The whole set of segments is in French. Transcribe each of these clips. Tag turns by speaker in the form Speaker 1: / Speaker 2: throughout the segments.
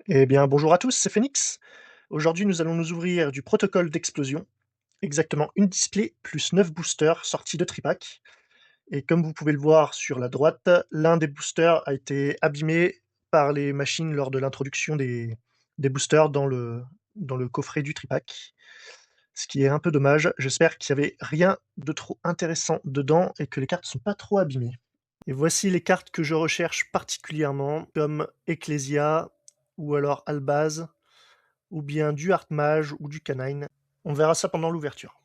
Speaker 1: Eh bien, bonjour à tous, c'est Phoenix. Aujourd'hui, nous allons nous ouvrir du protocole d'explosion, exactement une display plus 9 boosters sortis de Tripack. Et comme vous pouvez le voir sur la droite, l'un des boosters a été abîmé par les machines lors de l'introduction des boosters dans le coffret du Tripack. Ce qui est un peu dommage. J'espère qu'il n'y avait rien de trop intéressant dedans et que les cartes ne sont pas trop abîmées. Et voici les cartes que je recherche particulièrement, comme Ecclesia ou alors Albaz, ou bien du Artmage ou du Canine. On verra ça pendant l'ouverture.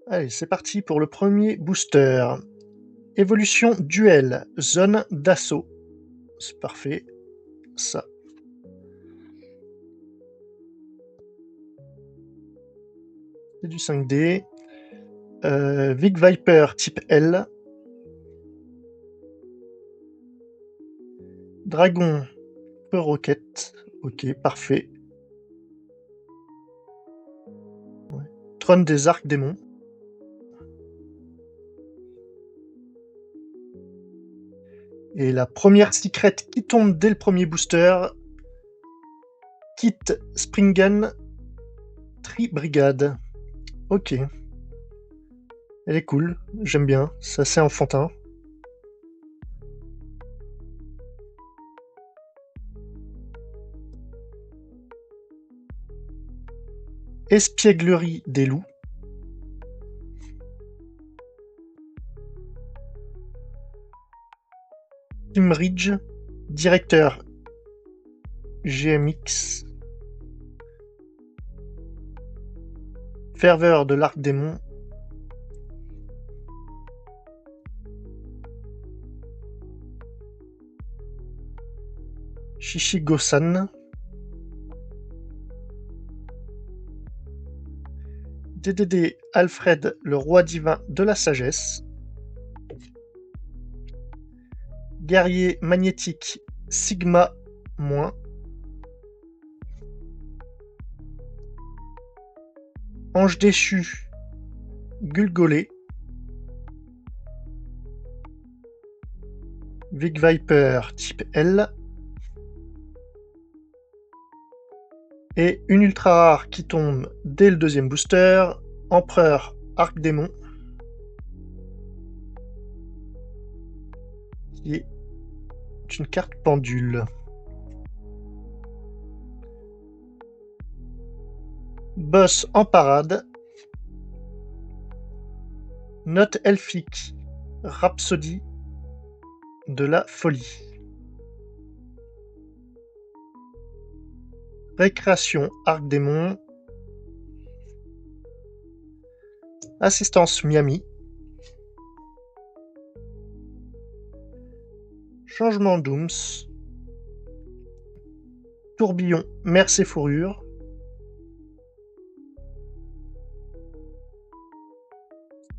Speaker 1: Allez, c'est parti pour le premier booster. Évolution duel, zone d'assaut. C'est parfait, ça. C'est du 5D. Vic Viper type L. Dragon Feu Rocket. Ok, parfait. Ouais. Trône des Arcs-Démons. Et la première secret qui tombe dès le premier booster. Kit Springen Tri-Brigade. Ok. Elle est cool, j'aime bien, c'est assez enfantin. Espièglerie des loups. Tim Ridge, directeur GMX. Ferveur de l'Arc-Démon. Shishigo-san. DDD Alfred, le roi divin de la sagesse. Guerrier magnétique Sigma-. Ange déchu Gulgolé. Vic Viper type L. Et une ultra rare qui tombe dès le deuxième booster, Empereur Arc-Démon, qui est une carte pendule. Boss en parade. Note elfique. Rhapsodie de la folie. Récréation Arc-Démon. Assistance Miami. Changement Dooms. Tourbillon Merce et Fourrure.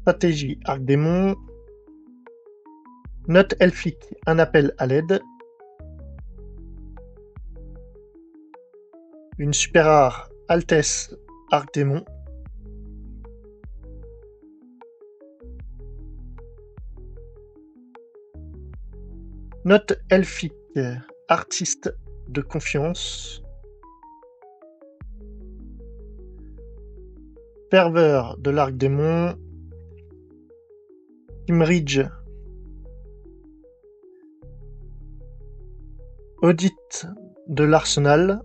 Speaker 1: Stratégie Arc-Démon. Note elfique, un appel à l'aide. Une super rare Altesse Arc-Démon. Note elfique, artiste de confiance. Ferveur de l'Arc-Démon. Tim Ridge. Audit de l'Arsenal.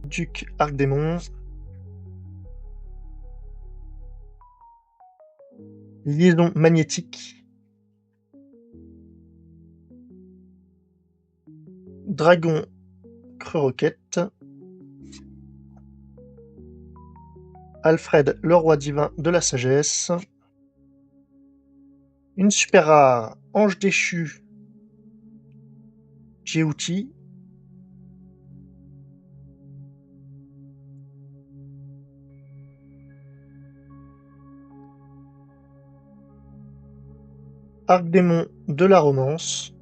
Speaker 1: Duc Arc-Démon. Liaison magnétique. Dragon Creux Roquette. Alfred, le roi divin de la sagesse. Une super rare, Ange déchu Djéouti. Arc-démon de la romance.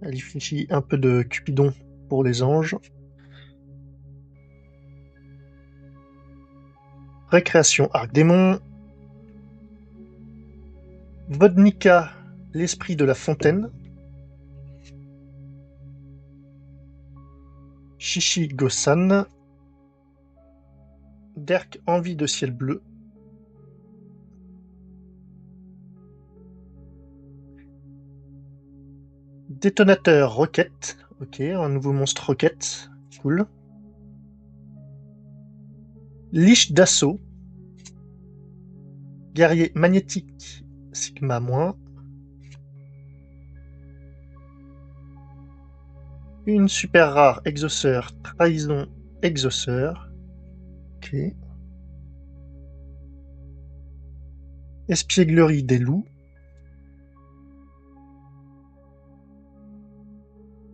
Speaker 1: Elle y un peu de Cupidon pour les anges. Récréation Arc-démon. Vodnika, l'esprit de la fontaine. Shishi-Go-San. Derk, envie de ciel bleu. Détonateur Rocket. Ok, un nouveau monstre Rocket. Cool. Liche d'assaut. Guerrier magnétique Sigma-. Une super rare exauceur Trahison exauceur. Ok. Espièglerie des loups.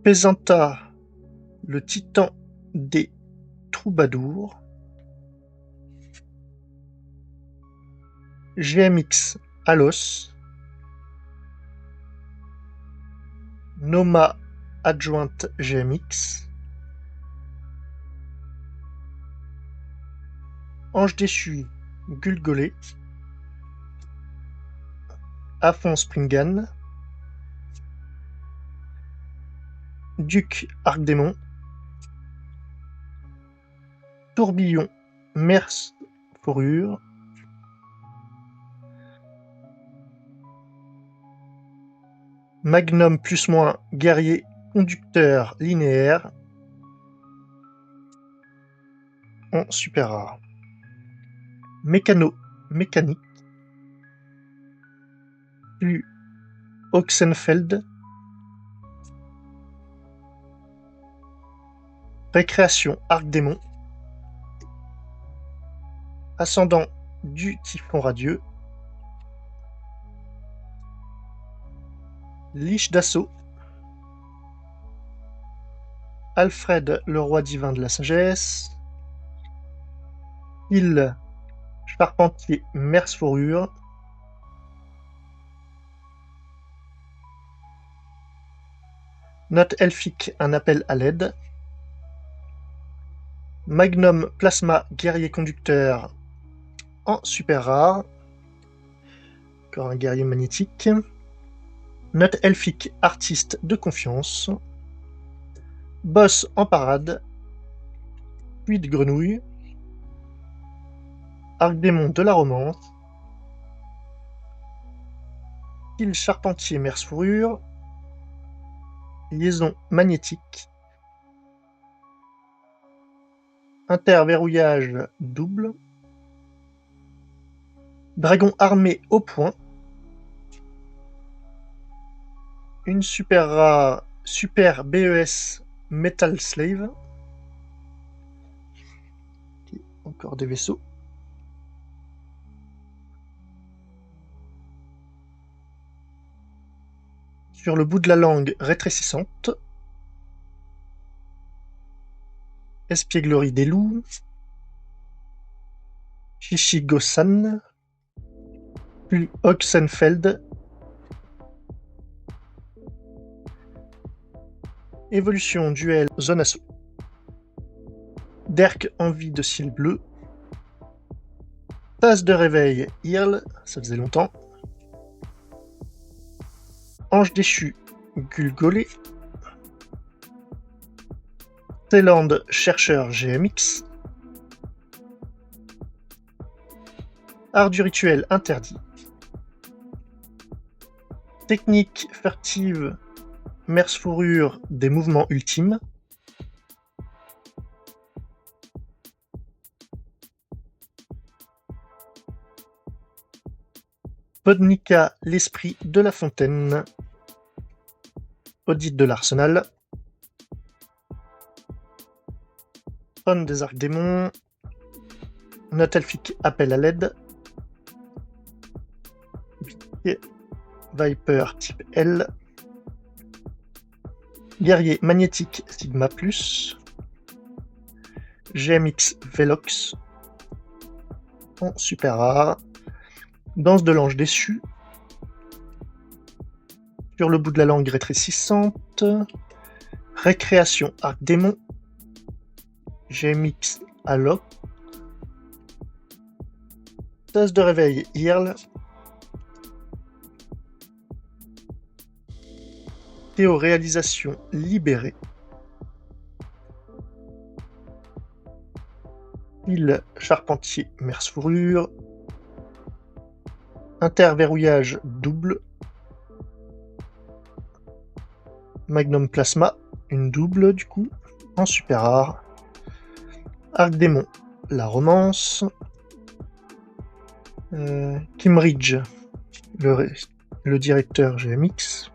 Speaker 1: Pesanta, le titan des troubadours. GMX Alos. Noma adjointe GMX. Ange déchu Gulgolé. Afon Springan. Duc Arc-démon. Tourbillon Mers Fourrure. Magnum +- guerrier conducteur linéaire en super rare. Mécano mécanique. Plus Oxenfeld. Récréation Arc-démon. Ascendant du typhon radieux. Liche d'assaut. Alfred, le roi divin de la sagesse. Il charpentier Mers Fourrure. Note elfique, un appel à l'aide. Magnum Plasma guerrier conducteur en super rare. Encore un guerrier magnétique. Note elfique artiste de confiance. Boss en parade. Puits de grenouille. Arc-démon de la romance. Style charpentier Mers Fourrure. Liaison magnétique. Interverrouillage double. Dragon armé au point. Une super rare Super BES Metal Slave. Encore des vaisseaux. Sur le bout de la langue rétrécissante. Espièglerie des loups. Shishi-Go-San. Puis Oxenfeld. Évolution duel zone assaut. Derk envie de ciel bleu. Tasse de réveil Earl, ça faisait longtemps. Ange déchu Gulgolé. Thailand chercheur GMX. Art du rituel interdit. Technique furtive Mers Fourrure des mouvements ultimes. Vodnika, l'esprit de la fontaine. Audit de l'arsenal. Trône des arcs-démons. Note elfique, appel à l'aide. Viper type L. Guerrier magnétique Sigma+. GMX Velox. En super rare. Danse de l'ange déchu. Sur le bout de la langue rétrécissante, récréation arc démon, GMX Alloc, tasse de réveil Irl, théoréalisation libérée, fil charpentier merce fourrure, interverrouillage double, magnum plasma, une double du coup, en super rare, arc démon, la romance, Kimridge, le directeur GMX,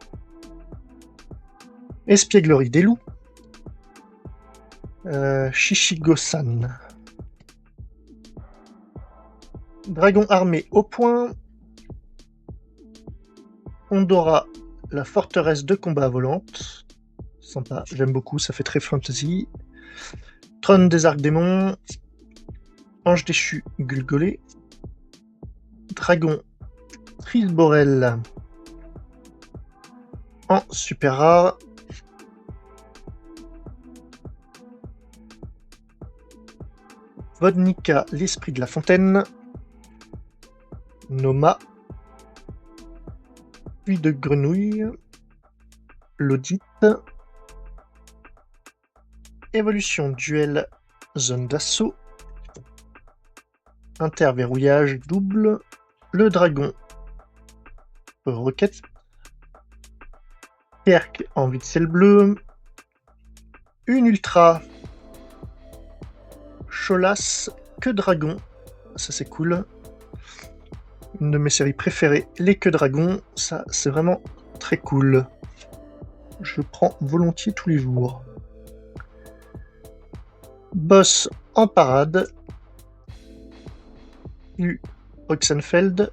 Speaker 1: espièglerie des loups, Shishigo-san, dragon armé au point, Ondora, la forteresse de combat volante, sympa, j'aime beaucoup, ça fait très fantasy, trône des arcs démons, ange déchu Gulgolé, dragon Trisborel en super rare, Vodnika, l'esprit de la fontaine, Noma, Puits de grenouille, l'audit, évolution duel, zone d'assaut, interverrouillage double, le dragon, roquette, Perk en vide ciel bleu, une ultra, Cholas, que dragon, ça c'est cool. Une de mes séries préférées, les queues dragons, ça c'est vraiment très cool. Je prends volontiers tous les jours. Boss en parade, Oxenfeld,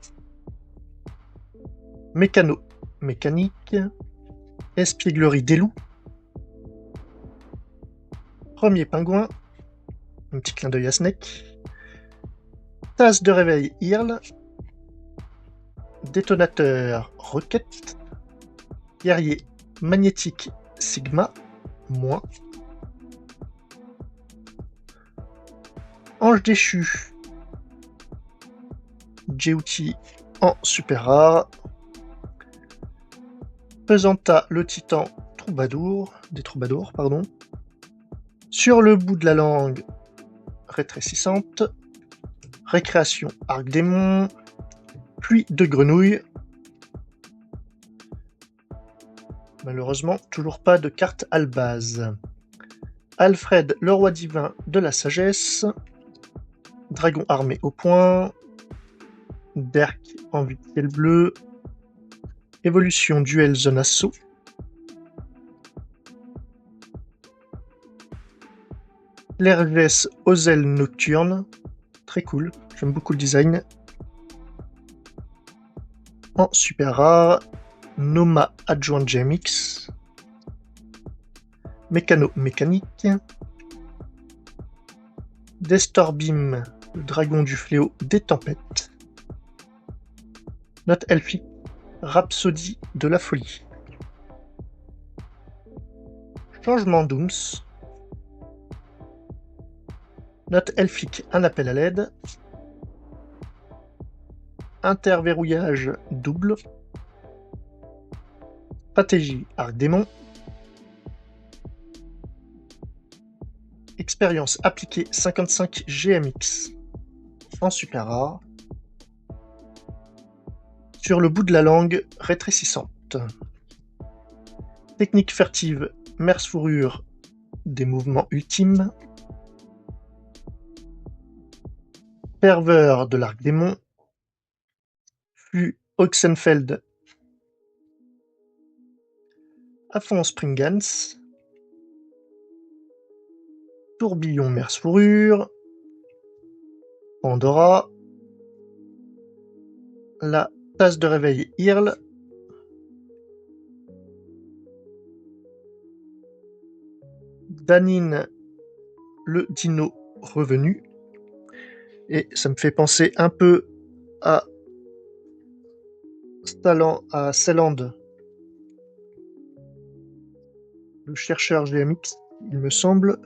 Speaker 1: Mécano, mécanique, espièglerie des loups, premier pingouin, un petit clin d'œil à Snake, tasse de réveil Irl, détonateur roquette, guerrier magnétique Sigma, moins, ange déchu, Jeuti en super rare, Pesanta le titan des troubadours, pardon, sur le bout de la langue rétrécissante, récréation arc démon, pluie de grenouilles. Malheureusement, toujours pas de carte Albaz. Alfred, le roi divin de la sagesse, dragon armé au point, Berk en vide ciel bleu, évolution duel zone assaut, L'Hergès aux ailes nocturnes, très cool, j'aime beaucoup le design. En super rare, Noma adjoint GMX, Mécano mécanique, Destorbim, le dragon du fléau des tempêtes, Note elfique, Rhapsodie de la folie. Changement Dooms, Note elfique, un appel à l'aide, interverrouillage double, stratégie arc démon, expérience appliquée 55 GMX en super rare, sur le bout de la langue rétrécissante, technique furtive merce fourrure des mouvements ultimes, ferveur de l'arc démon, flux Oxenfeld, Afon Springans, tourbillon merce fourrure, Pandora, la tasse de réveil Irl, Danine, le dino revenu, et ça me fait penser un peu à Celand, le chercheur GMX, il me semble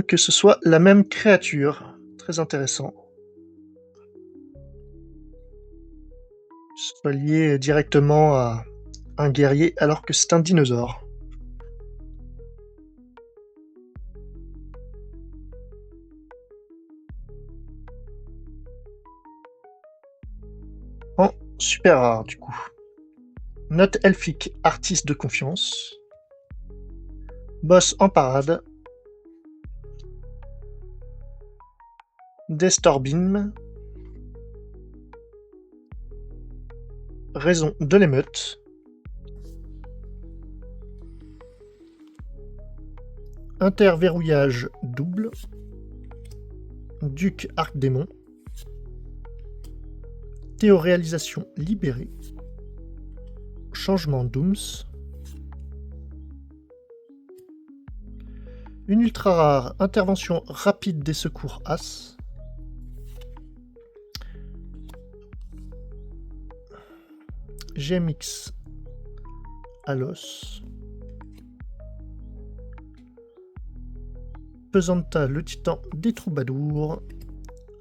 Speaker 1: que ce soit la même créature. Très intéressant. Soit lié directement à un guerrier alors que c'est un dinosaure. En super rare du coup. Note elfique, artiste de confiance. Boss en parade. Destorbin. Raison de l'émeute. Interverrouillage double. Duc Arc-Démon. Théoréalisation libérée. Changement Dooms. Une ultra rare, intervention rapide des secours As. GMX Alos. Pesanta le titan des troubadours.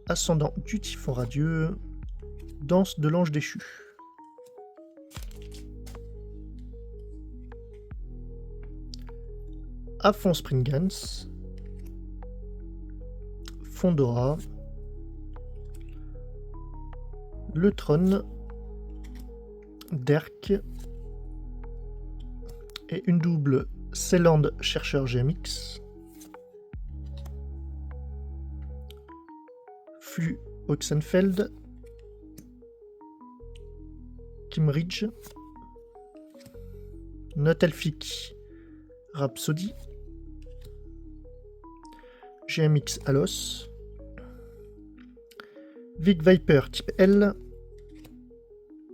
Speaker 1: Ascendant du typhon radieux. Danse de l'ange déchu. Afon Springans. Fondora. Le trône. Derk. Et une double Seland chercheur GMX. Flux Oxenfeld. Kimridge. Note elfique. Rhapsody. GMX Alos. Vic Viper type L.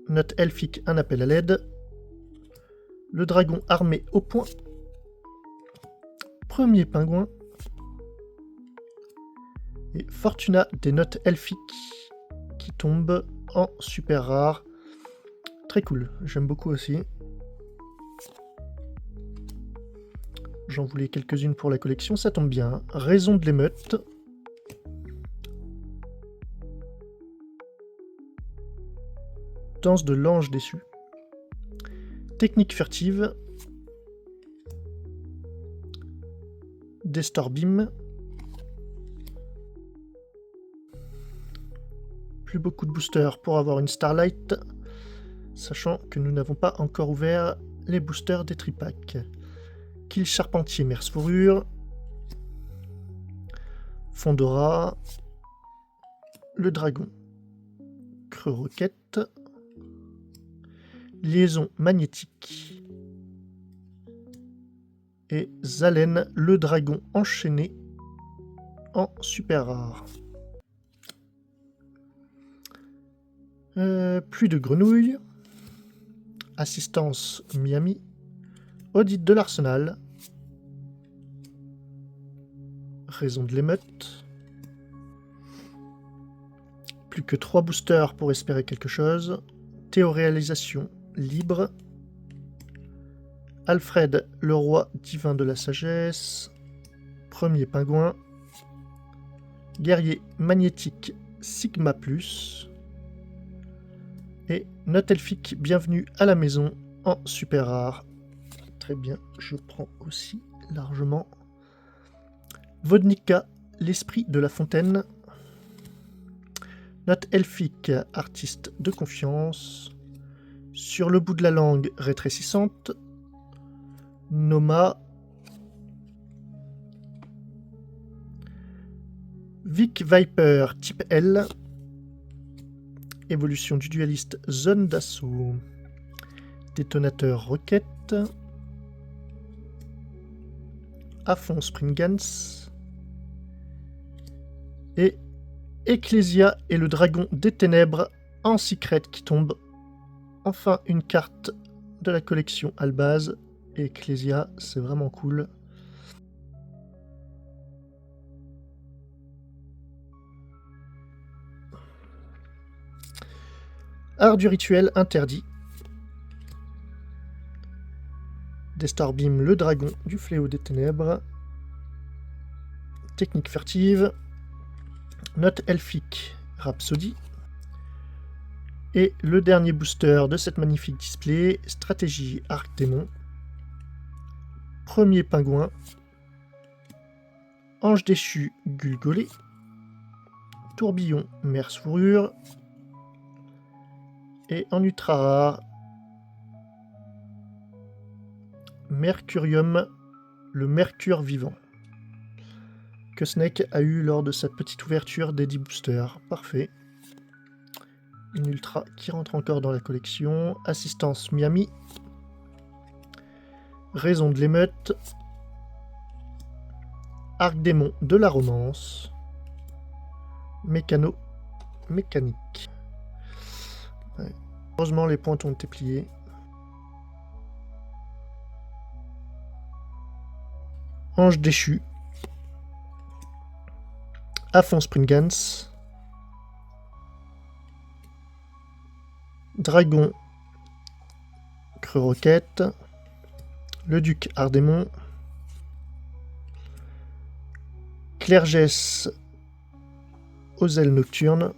Speaker 1: Note elfique, un appel à l'aide. Le dragon armé au point. Premier pingouin. Et Fortuna des notes elfiques qui tombent en super rare. Très cool, j'aime beaucoup aussi. J'en voulais quelques-unes pour la collection, ça tombe bien. Raison de l'émeute. Danse de l'ange déçu. Technique furtive. Destorbim. Plus beaucoup de boosters pour avoir une Starlight, sachant que nous n'avons pas encore ouvert les boosters des tripacks. Kill Charpentier, Merce Fourrure. Fondora. Le Dragon. Creux Roquette. Liaison magnétique. Et Zalen, le dragon enchaîné en super rare. Plus de grenouilles. Assistance Miami. Audit de l'arsenal. Raison de l'émeute. Plus que 3 boosters pour espérer quelque chose. Théoréalisation libre. Alfred, le roi divin de la sagesse. Premier pingouin. Guerrier magnétique Sigma+. Et note elfique, bienvenue à la maison en super rare. Très bien, je prends aussi largement. Vodnika, l'esprit de la fontaine. Note elfique, artiste de confiance. Sur le bout de la langue rétrécissante. Noma. Vic Viper type L. Évolution du dualiste, zone d'assaut. Détonateur roquette. Afon Springans. Et Ecclesia et le dragon des ténèbres en secret qui tombe. Enfin une carte de la collection Albaz. Ecclesia, c'est vraiment cool. Art du rituel interdit. Des Starbeam, le dragon du fléau des ténèbres. Technique furtive. Note elfique, Rhapsody. Et le dernier booster de cette magnifique display, stratégie Arc Démon. Premier pingouin. Ange déchu, Gulgolé. Tourbillon, Merce Fourrure. Et en ultra rare, Mercurium, le Mercure vivant, que Snake a eu lors de sa petite ouverture des 10 boosters. Parfait. Une ultra qui rentre encore dans la collection. Assistance Miami. Raison de l'émeute. Arc démon de la romance. Mécano mécanique. Ouais. Heureusement les pointes ont été pliées. Ange déchu. Afon Springans. Dragon Creux Roquette. Le Duc Ardémon. Clergès aux ailes nocturnes.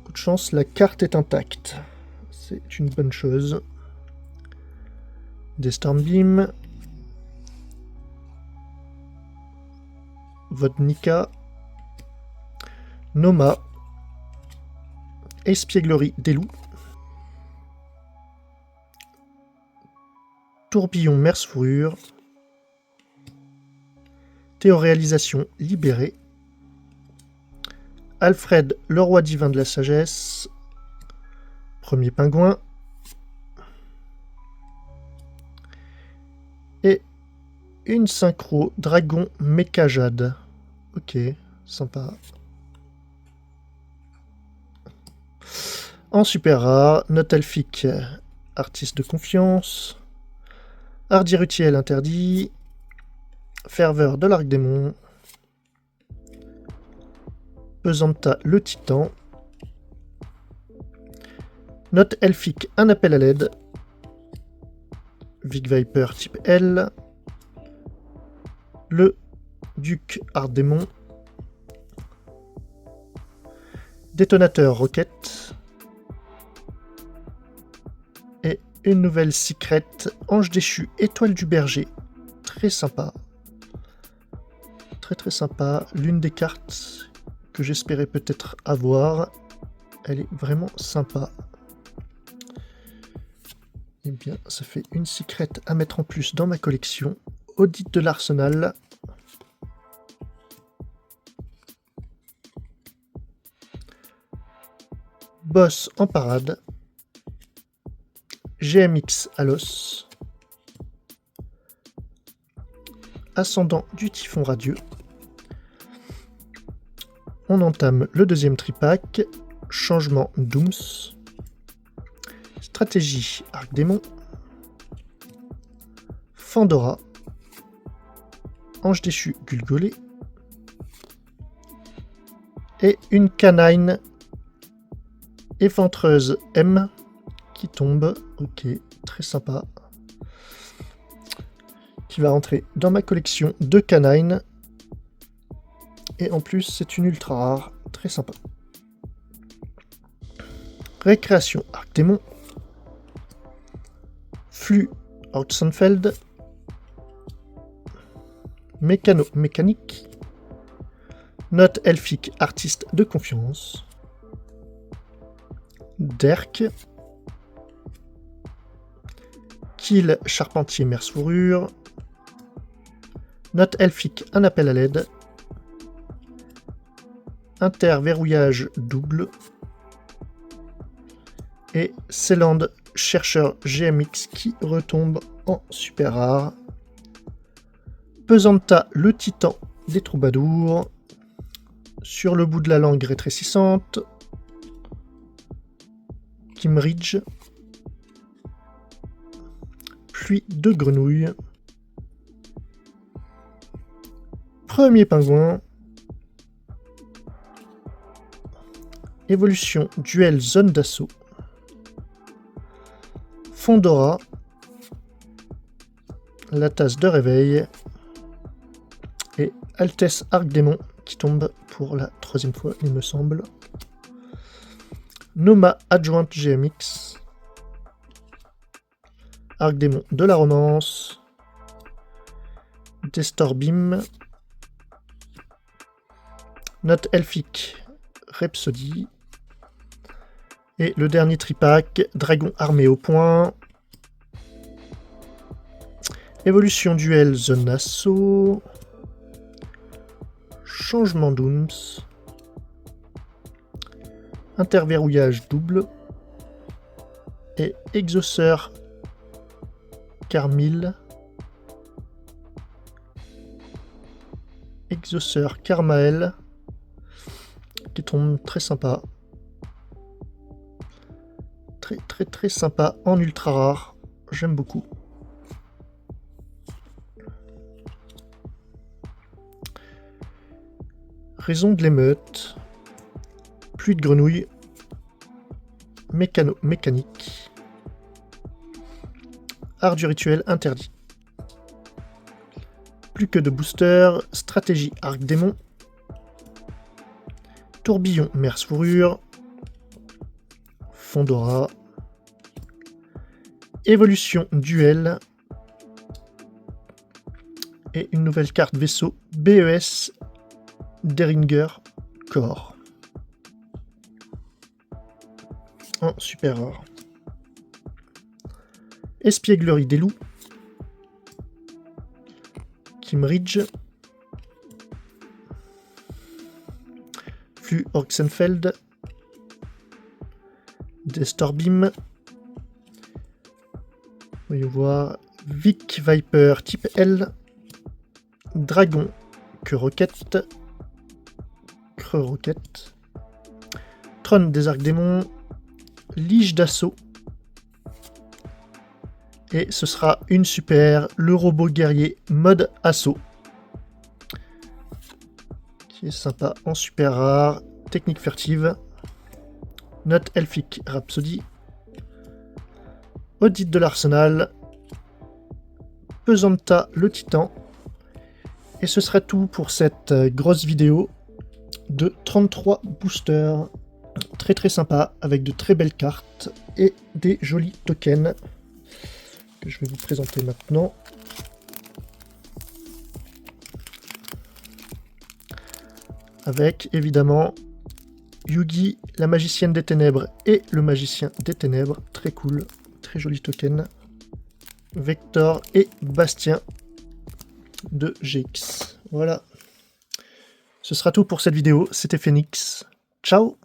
Speaker 1: Coup de chance, la carte est intacte. C'est une bonne chose. Des Stormbeam. Vodnika. Noma. Espièglerie des loups. Tourbillon Merce Fourrure. Théoréalisation libérée. Alfred, le roi divin de la sagesse. Premier pingouin. Et une synchro dragon mécajade. Ok, sympa. En super rare, note elfique, artiste de confiance. Ardirutiel interdit. Ferveur de l'arc démon. Pesanta le titan. Note elfique, un appel à l'aide. Vic Viper type L. Le Duc Ardémon. Détonateur Roquette. Et une nouvelle secret, Ange déchu, Étoile du berger. Très sympa. Très sympa. L'une des cartes que j'espérais peut-être avoir. Elle est vraiment sympa. Eh bien, ça fait une secret à mettre en plus dans ma collection. Audit de l'arsenal. Boss en parade. GMX à l'os. Ascendant du typhon radieux. On entame le deuxième tripack. Changement Dooms. Stratégie Arc Démon. Fandora. Ange déchu Gulgolé. Et une canine éventreuse M qui tombe. Ok, très sympa. Qui va rentrer dans ma collection de canines. Et en plus, c'est une ultra rare. Très sympa. Récréation Arc Démon. Flux Outsenfeld. Mécano mécanique. Note elfique, artiste de confiance. Derk. Kill charpentier Merce Fourrure. Note elfique, un appel à l'aide. Interverrouillage double. Et Ceyland chercheur GMX qui retombe en super rare. Pesanta le titan des troubadours. Sur le bout de la langue rétrécissante. Kimridge. Pluie de grenouilles. Premier pingouin. Évolution duel zone d'assaut. Fondora, la tasse de réveil et Altesse Arc-Démon qui tombe pour la 3e fois, il me semble. Noma Adjoint GMX, Arc-Démon de la romance, Destor Beam, Note Elfique Rhapsody, et le dernier tripack, Dragon Armé au point, Évolution Duel Zone Assaut, Changement Dooms, Interverrouillage double, et Exauceur Carmyle, Exauceur Carmael, qui tombe très sympa. Très sympa en ultra rare, j'aime beaucoup. Raison de l'émeute, Pluie de grenouille, Mécanique, Art du rituel interdit. Plus que de booster, Stratégie Arc-Démon, Tourbillon Merce Fourrure, Fondora, Évolution Duel, et une nouvelle carte vaisseau, BES Deringer Core. En super rare. Espièglerie des loups, Kimridge, Flux Oxenfeld, Destor Beam, voyons voir, Vic Viper type L, Dragon Creux Roquette, Trône des Arcs-Démons, Lige d'Assaut, et ce sera une super, le robot guerrier mode assaut, qui est sympa en super rare, technique furtive, Note Elfique Rhapsody, Audit de l'arsenal, Pesanta le Titan, et ce sera tout pour cette grosse vidéo de 33 boosters, très sympa, avec de très belles cartes et des jolis tokens que je vais vous présenter maintenant. Avec évidemment Yugi, la magicienne des ténèbres et le magicien des ténèbres, très cool, très joli token. Vector et Bastien de GX. Voilà. Ce sera tout pour cette vidéo, c'était Phoenix. Ciao!